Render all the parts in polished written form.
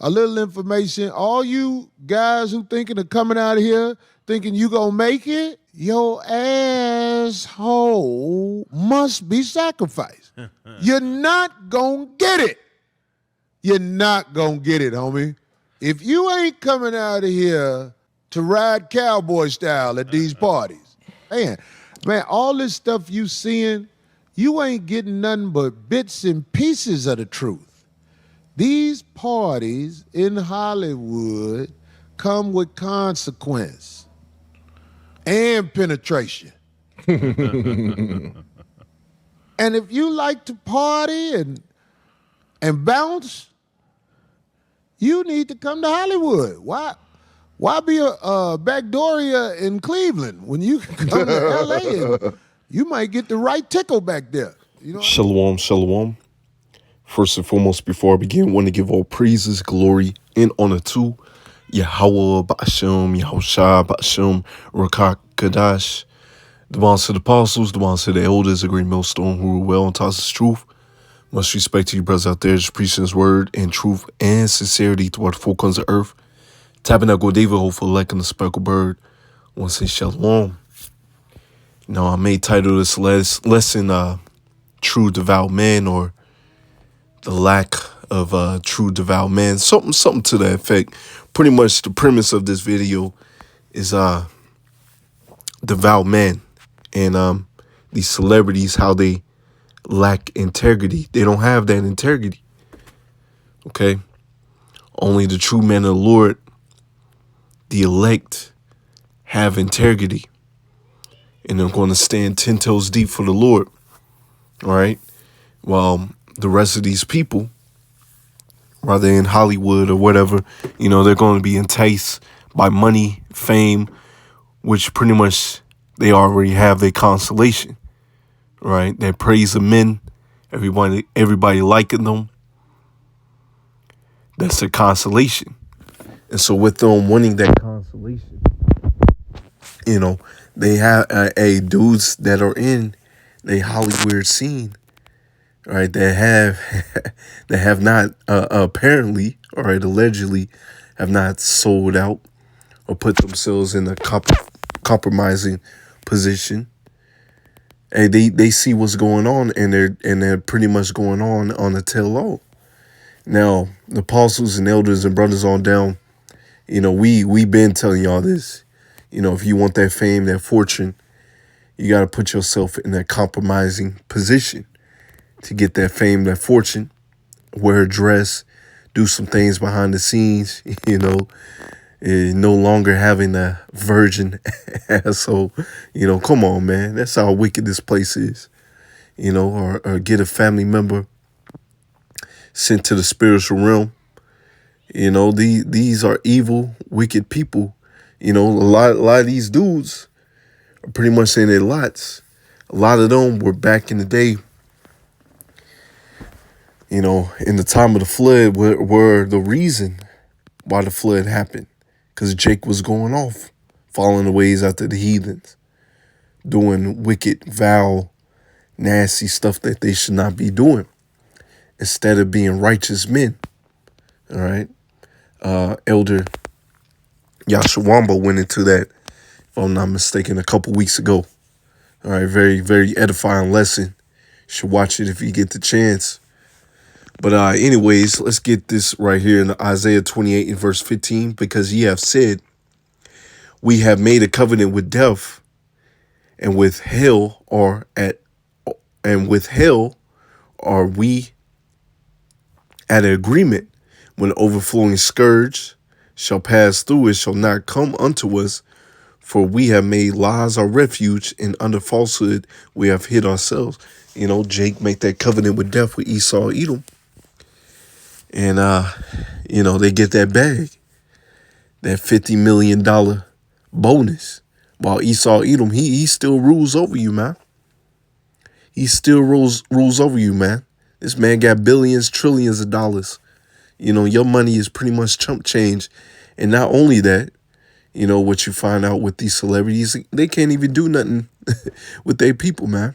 a little information. All you guys who thinking of coming out of here thinking you gonna make it, your asshole must be sacrificed. You're not gonna get it. You're not gonna get it, homie. If you ain't coming out of here to ride cowboy style at these parties, man, all this stuff you seeing, you ain't getting nothing but bits and pieces of the truth. These parties in Hollywood come with consequence and penetration. And if you like to party and bounce, you need to come to Hollywood. Why be a backdooria in Cleveland when you can come to LA and you might get the right tickle back there? You know what I mean? Shalom, shalom. First and foremost, before I begin, I want to give all praises, glory, and honor to Yahweh Ba'ashem, Yahushua Ba'ashem, Rakak Kadash, the bonds of the apostles, the bonds of the elders, the great millstone who rule well and taught us truth. Much respect to you brothers out there, just preaching his word in truth and sincerity toward the four corners of earth. Tabernacle David, hopeful like in the speckled bird. I want to say shalom. Now, I may title this lesson, True Devout Man, or the lack of true devout man, something to that effect. Pretty much the premise of this video is devout men and these celebrities, how they lack integrity. They don't have that integrity. Okay? Only the true men of the Lord, the elect, have integrity. And they're going to stand 10 toes deep for the Lord. All right? While the rest of these people, rather in Hollywood or whatever, they're going to be enticed by money, fame, which pretty much they already have their consolation, right? They praise of men, everybody liking them. That's their consolation. And so with them wanting that consolation, they have dudes that are in the Hollywood scene, right, that have not apparently, all right, allegedly, have not sold out or put themselves in a compromising position. And they see what's going on, and they're pretty much going on the tail low. Now, the apostles and elders and brothers on down, we've been telling y'all this. If you want that fame, that fortune, you got to put yourself in that compromising position to get that fame, that fortune, wear a dress, do some things behind the scenes, no longer having a virgin asshole. Come on, man. That's how wicked this place is. Or get a family member sent to the spiritual realm. These are evil, wicked people. A lot of these dudes are pretty much in their lots. A lot of them were back in the day, in the time of the flood, were the reason why the flood happened. Because Jake was going off, following the ways after the heathens, doing wicked, vile, nasty stuff that they should not be doing, instead of being righteous men. All right. Elder Yashawamba went into that, if I'm not mistaken, a couple weeks ago. All right. Very, very edifying lesson. You should watch it if you get the chance. But anyways, let's get this right here in Isaiah 28 and verse 15. Because ye have said, we have made a covenant with death, and with hell are we at an agreement. When overflowing scourge shall pass through, it shall not come unto us. For we have made lies our refuge, and under falsehood we have hid ourselves. Jake make that covenant with death with Esau, Edom. And, they get that bag, that $50 million bonus. While Esau, Edom, he still rules over you, man. He still rules over you, man. This man got billions, trillions of dollars. Your money is pretty much chump change. And not only that, what you find out with these celebrities, they can't even do nothing with their people, man.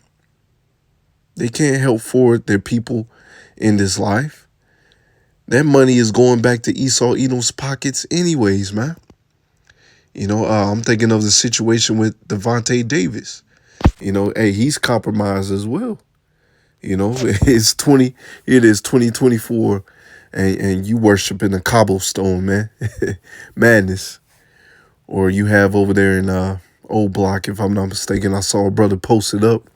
They can't help forward their people in this life. that money is going back to Esau Edom's pockets anyways, man. I'm thinking of the situation with Devontae Davis. Hey, he's compromised as well. It is 2024, and you worshiping a cobblestone, man. Madness. Or you have over there in Old Block, if I'm not mistaken, I saw a brother posted up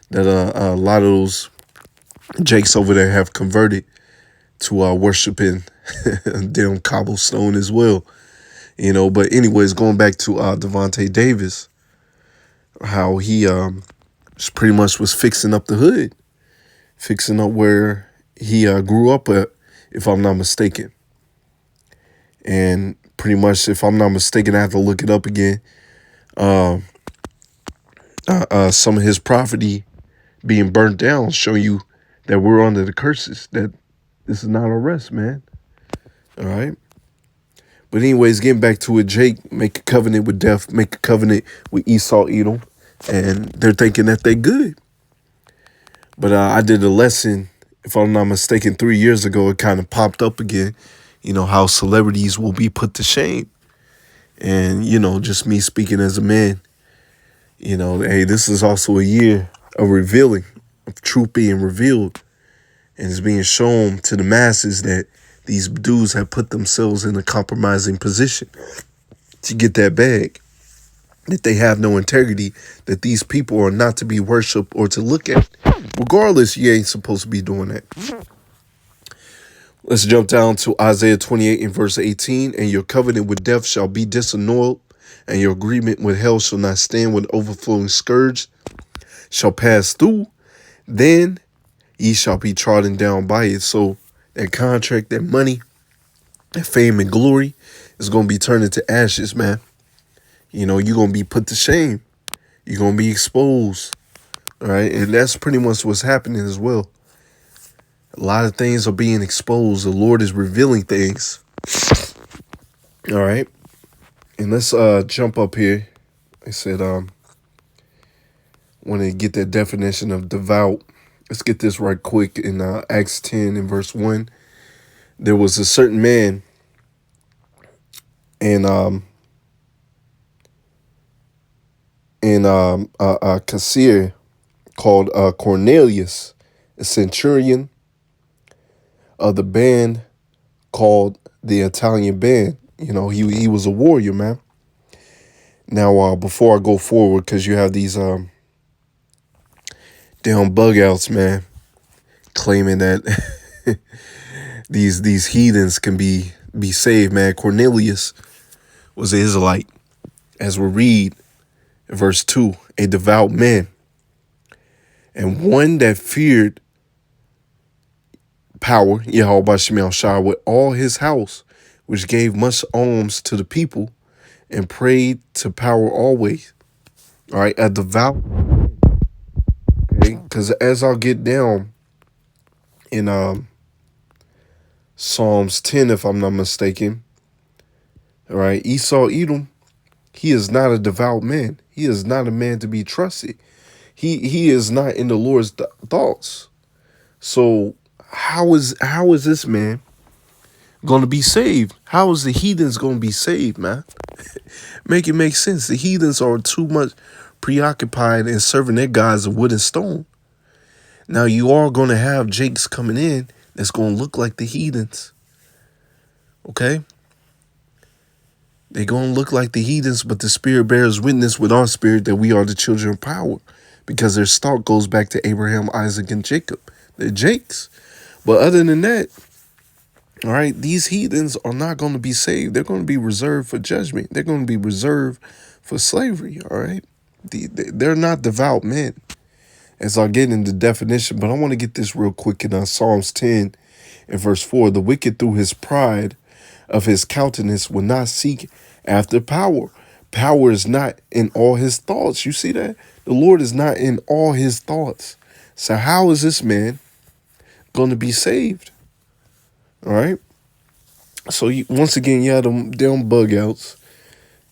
that a lot of those Jakes over there have converted to worshiping damn cobblestone as well. But anyways, going back to Devontae Davis, how he pretty much was fixing up the hood, fixing up where he grew up at, if I'm not mistaken. And pretty much, if I'm not mistaken, I have to look it up again. Some of his property being burnt down show you that we're under the curses, that this is not a rest, man. All right. But anyways, getting back to it, Jake make a covenant with death, make a covenant with Esau Edom, and they're thinking that they're good. But I did a lesson, if I'm not mistaken, 3 years ago. It kind of popped up again, how celebrities will be put to shame. And, just me speaking as a man, hey, this is also a year of revealing, of truth being revealed. And it's being shown to the masses that these dudes have put themselves in a compromising position to get that bag, that they have no integrity, that these people are not to be worshipped or to look at. Regardless, you ain't supposed to be doing that. Let's jump down to Isaiah 28 and verse 18. And your covenant with death shall be disannulled, and your agreement with hell shall not stand, when overflowing scourge shall pass through. Then ye shall be trodden down by it. So that contract, that money, that fame and glory is going to be turned into ashes, man. You're going to be put to shame. You're going to be exposed. All right. And that's pretty much what's happening as well. A lot of things are being exposed. The Lord is revealing things. All right. And let's jump up here. I said, want to get that definition of devout. Let's get this right quick. In Acts 10 and verse 1, there was a certain man, and a Caesarea called Cornelius, a centurion of the band called the Italian Band. He was a warrior, man. Now, before I go forward, because you have these damn bug outs, man, claiming that these heathens can be saved, man. Cornelius was an Israelite, as we read in verse 2, a devout man, and one that feared power, Yahweh Shemel Shah, with all his house, which gave much alms to the people, and prayed to power always. All right, a devout. Okay, because as I'll get down in Psalms 10, if I'm not mistaken, all right, Esau Edom, he is not a devout man. He is not a man to be trusted. He is not in the Lord's thoughts. So how is this man going to be saved? How is the heathens going to be saved, man? Make it make sense. The heathens are too much preoccupied in serving their gods of wood and stone. Now you are going to have Jakes coming in that's going to look like the heathens. Okay? They're going to look like the heathens, but the Spirit bears witness with our spirit that we are the children of power, because their stock goes back to Abraham, Isaac, and Jacob. They're Jakes. But other than that, all right, these heathens are not going to be saved. They're going to be reserved for judgment. They're going to be reserved for slavery, all right? They're not devout men, as I'll get into definition, but I want to get this real quick in Psalms 10 and verse 4. The wicked through his pride of his countenance will not seek after power. Power is not in all his thoughts. You see that? The Lord is not in all his thoughts. So how is this man going to be saved? All right. So once again, you have them bug outs,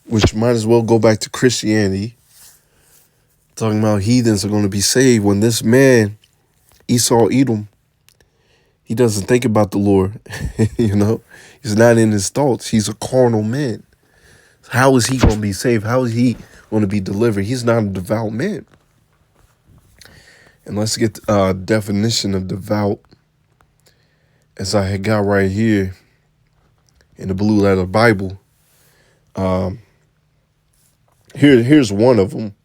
which might as well go back to Christianity, talking about heathens are going to be saved, when this man, Esau Edom, He doesn't think about the Lord. You know, he's not in his thoughts. He's a carnal man. How is he going to be saved? How is he going to be delivered? He's not a devout man. And let's get a definition of devout, as I had got right here in the Blue Letter Bible. Here's one of them.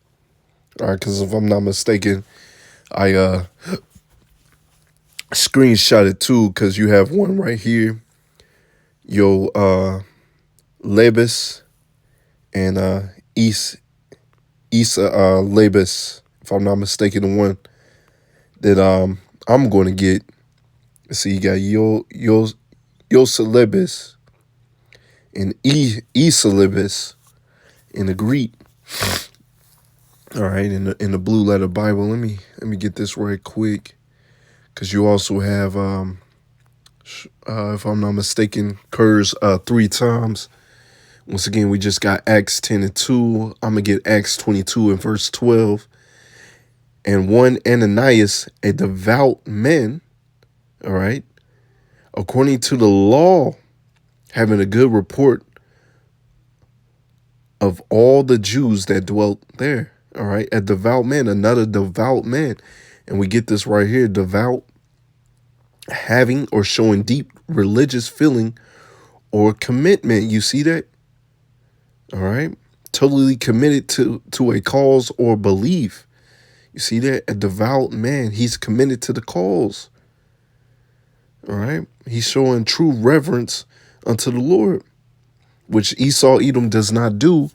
All right, because if I'm not mistaken, I screenshot it too, because you have one right here. Lebes and Isa Lebes, if I'm not mistaken, the one that I'm going to get. Let's see, you got Yoselebes and Eselebes in the Greek. All right, in the Blue Letter Bible. Let me get this right quick, because you also have if I'm not mistaken, occurs 3 times. Once again, we just got Acts 10:2. I'm gonna get Acts 22 and verse 12. And one Ananias, a devout man, all right, according to the law, having a good report of all the Jews that dwelt there. All right, a devout man, another devout man. And we get this right here, devout, having or showing deep religious feeling or commitment. You see that? All right, totally committed to a cause or belief. You see that? A devout man, he's committed to the cause. All right, he's showing true reverence unto the Lord, which Esau Edom does not do.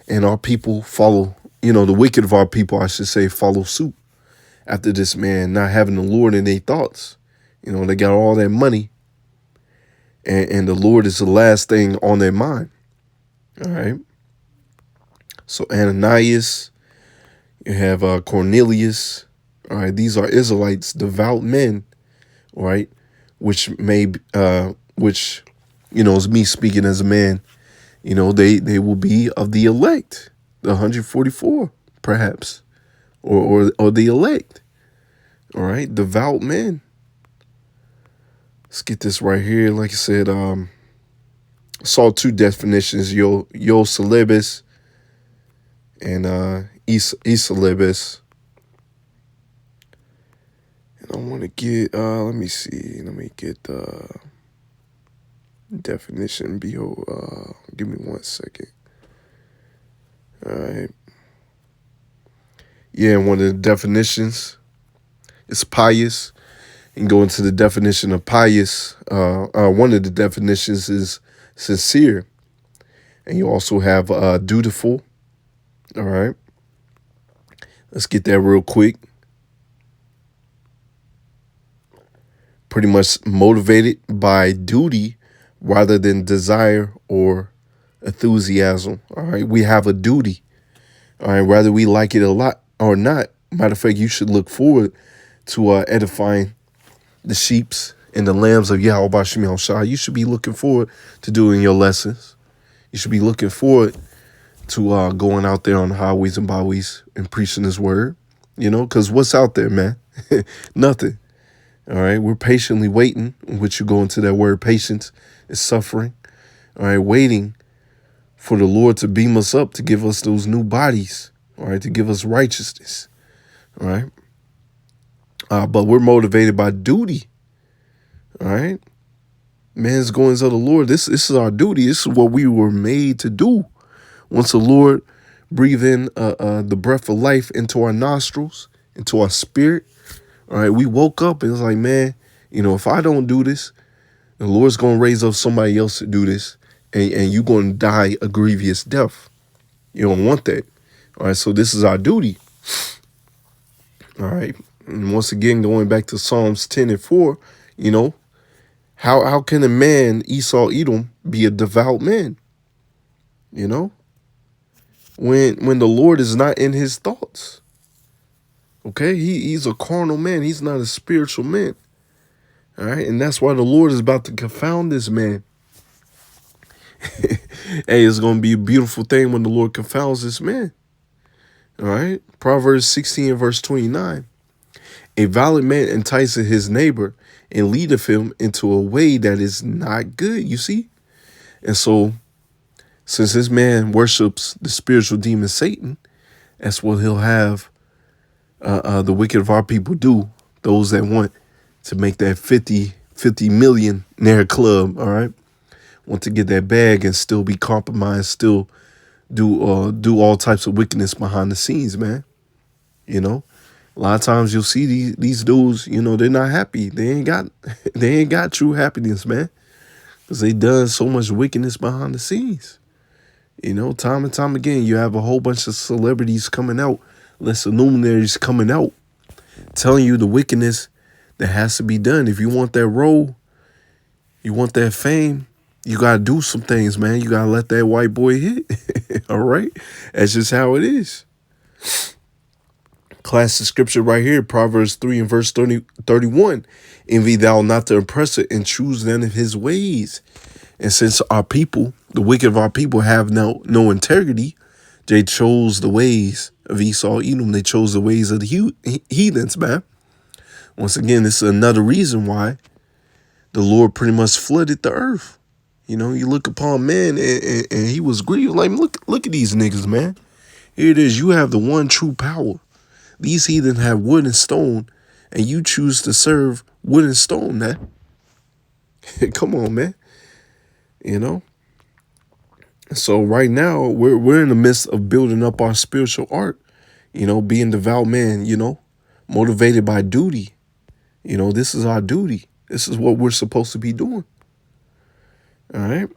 And our people follow, the wicked of our people, I should say, follow suit after this man, not having the Lord in their thoughts. They got all that money, and the Lord is the last thing on their mind. All right. So Ananias, you have Cornelius. All right. These are Israelites, devout men. All right. Which is me speaking as a man. They will be of the elect, the 144, perhaps, or the elect. All right, devout men. Let's get this right here. Like I said, saw 2 definitions: Yoselebes and Eselebes. And I want to get. Let me see. Let me get the definition. Give me 1 second. All right. Yeah, one of the definitions is pious. And go into the definition of pious. One of the definitions is sincere. And you also have dutiful. All right. Let's get that real quick. Pretty much motivated by duty rather than desire or enthusiasm. All right. We have a duty. All right. Whether we like it a lot or not. Matter of fact, you should look forward to edifying the sheeps and the lambs of Yahweh Bashim Shah. You should be looking forward to doing your lessons. You should be looking forward to going out there on the highways and byways and preaching his word, because what's out there, man? Nothing. All right. We're patiently waiting, which you go into that word patience is suffering. All right. Waiting for the Lord to beam us up, to give us those new bodies. All right. To give us righteousness. All right. But we're motivated by duty. All right. Man's goings of the Lord. This is our duty. This is what we were made to do. Once the Lord breathe in the breath of life into our nostrils, into our spirit. All right. We woke up and it's like, man, if I don't do this, the Lord's going to raise up somebody else to do this. And you're going to die a grievous death. You don't want that. All right. So this is our duty. All right. And once again, going back to Psalms 10:4, how can a man, Esau Edom, be a devout man? When the Lord is not in his thoughts. Okay, he's a carnal man. He's not a spiritual man. All right, and that's why the Lord is about to confound this man. Hey, it's going to be a beautiful thing when the Lord confounds this man. All right, Proverbs 16 verse 29. A violent man enticeth his neighbor and leadeth him into a way that is not good, you see? And so, since this man worships the spiritual demon Satan, that's what he'll have the wicked of our people do. Those that want to make that 50 millionaire club, all right? Want to get that bag and still be compromised, still do all types of wickedness behind the scenes, man. You know? A lot of times you'll see these dudes, you know, they're not happy. They ain't got true happiness, man. Because they done so much wickedness behind the scenes. You know, time and time again, you have a whole bunch of celebrities coming out, lesser luminaries coming out, telling you the wickedness that has to be done. If you want that role, you want that fame, you got to do some things, man. You got to let that white boy hit. All right? That's just how it is. Classic scripture right here, Proverbs 3 and verse 31. Envy thou not the oppressor and choose none of his ways. And since our people, the wicked of our people, have no integrity, they chose the ways of Esau, Edom. They chose the ways of the heathens, man. Once again, this is another reason why the Lord pretty much flooded the earth. You know, you look upon man and he was grieved. Like, look at these niggas, man. Here it is. You have the one true power. These heathen have wood and stone, and you choose to serve wood and stone, man. Come on, man. You know? So right now, we're in the midst of building up our spiritual art, you know, being devout man, you know, motivated by duty. You know, this is our duty. This is what we're supposed to be doing. All right.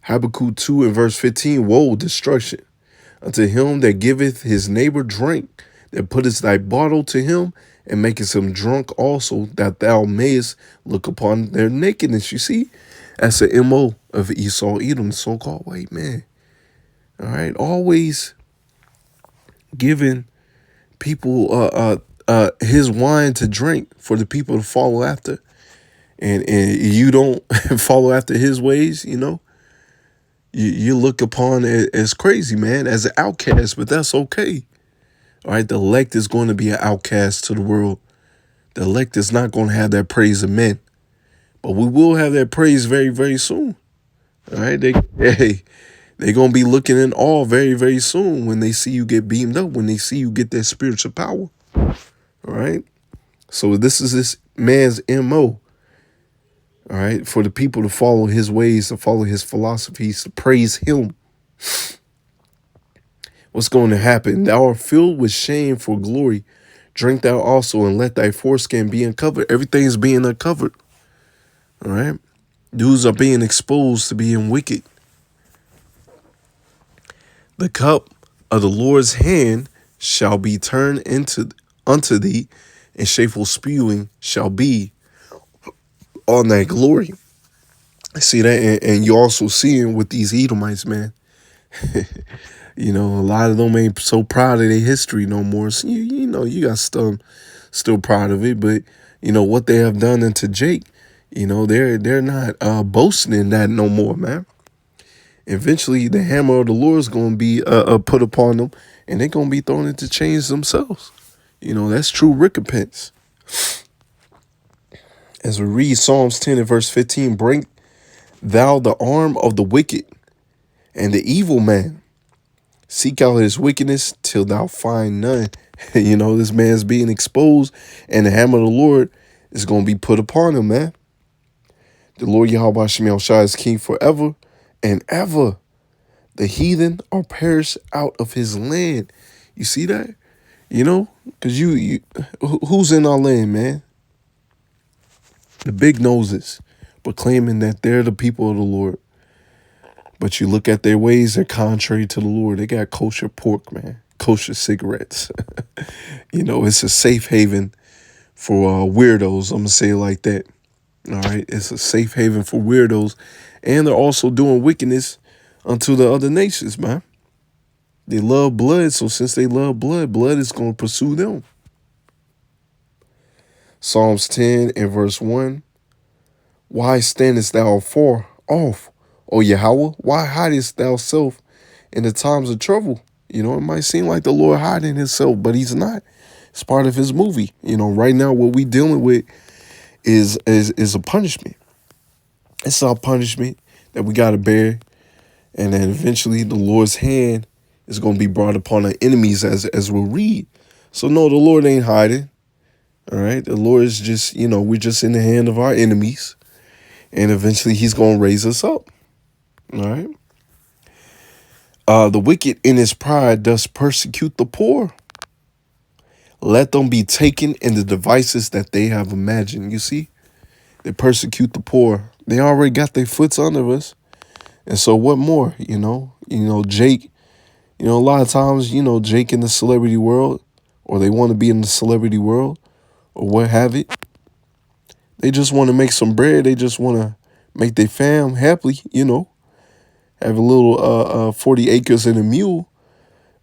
Habakkuk 2 and verse 15, woe, destruction unto him that giveth his neighbor drink, that puttest thy bottle to him, and makest him drunk also, that thou mayest look upon their nakedness. You see, that's the MO of Esau, Edom, the so-called white man. All right, always giving people his wine to drink for the people to follow after, and you don't follow after his ways, you know. You look upon it as crazy, man, as an outcast, but that's okay. All right, the elect is going to be an outcast to the world. The elect is not going to have that praise of men, but we will have that praise very, very soon. All right, they're going to be looking in awe very, very soon when they see you get beamed up, when they see you get that spiritual power. All right, so this is this man's MO. All right, for the people to follow his ways, to follow his philosophies, to praise him. What's going to happen? Thou art filled with shame for glory. Drink thou also, and let thy foreskin be uncovered. Everything's being uncovered. All right, dudes are being exposed to being wicked. The cup of the Lord's hand shall be turned unto thee, and shameful spewing shall be on thy glory. I see that, and you also seeing with these Edomites, man. You know, a lot of them ain't so proud of their history no more. So you know, you got still proud of it, but you know what they have done unto Jake. You know, they're not boasting in that no more, man. Eventually, the hammer of the Lord is going to be put upon them, and they're going to be thrown into chains themselves. You know, that's true recompense. As we read Psalms 10 and verse 15, break thou the arm of the wicked and the evil man. Seek out his wickedness till thou find none. You know, this man's being exposed, and the hammer of the Lord is going to be put upon him, man. The Lord Yahweh Shemel Shai is king forever and ever. The heathen are perished out of his land. You see that? You know, because who's in our land, man? The big noses, proclaiming that they're the people of the Lord. But you look at their ways, they're contrary to the Lord. They got kosher pork, man. Kosher cigarettes. You know, it's a safe haven for weirdos. I'm going to say it like that. All right. It's a safe haven for weirdos. And they're also doing wickedness unto the other nations, man. They love blood. So since they love blood, blood is going to pursue them. Psalms 10 and verse 1. Why standest thou afar off, O Yahweh? Why hidest thou self in the times of trouble? You know, it might seem like the Lord hiding himself, but he's not. It's part of his movie. You know, right now what we dealing with is a punishment. It's our punishment that we gotta bear, and then eventually the Lord's hand is gonna be brought upon our enemies, as we'll read. So no, the Lord ain't hiding. All right, the Lord is just, we're just in the hand of our enemies, and eventually He's gonna raise us up. All right. The wicked in his pride does persecute the poor. Let them be taken in the devices that they have imagined. You see, they persecute the poor. They already got their foots under us. And so what more, Jake, a lot of times, Jake in the celebrity world, or they want to be in the celebrity world, or what have it. They just want to make some bread. They just want to make their fam happy, have a little 40 acres and a mule.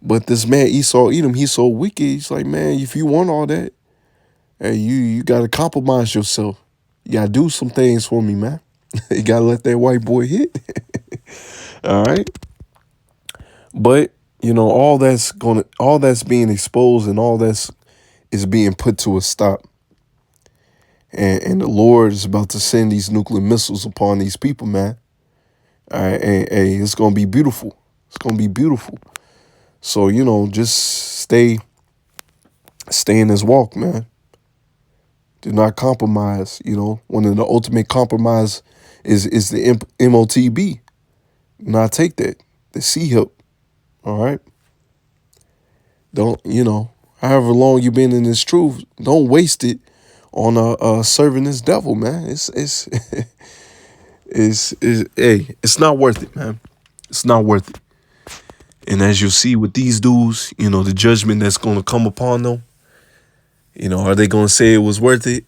But this man Esau Edom, he's so wicked. He's like, man, if you want all that, hey, you got to compromise yourself. You got to do some things for me, man. You got to let that white boy hit. All right. But, all that's being exposed, and all that's is being put to a stop. And the Lord is about to send these nuclear missiles upon these people, man. All right. And it's going to be beautiful. It's going to be beautiful. So, just stay in this walk, man. Do not compromise. One of the ultimate compromise is the MOTB. Do not take that. The C-HIP. All right. Don't, however long you've been in this truth, don't waste it on serving this devil, man. It's it's not worth it, man. It's not worth it. And as you'll see with these dudes, the judgment that's going to come upon them, are they going to say it was worth it?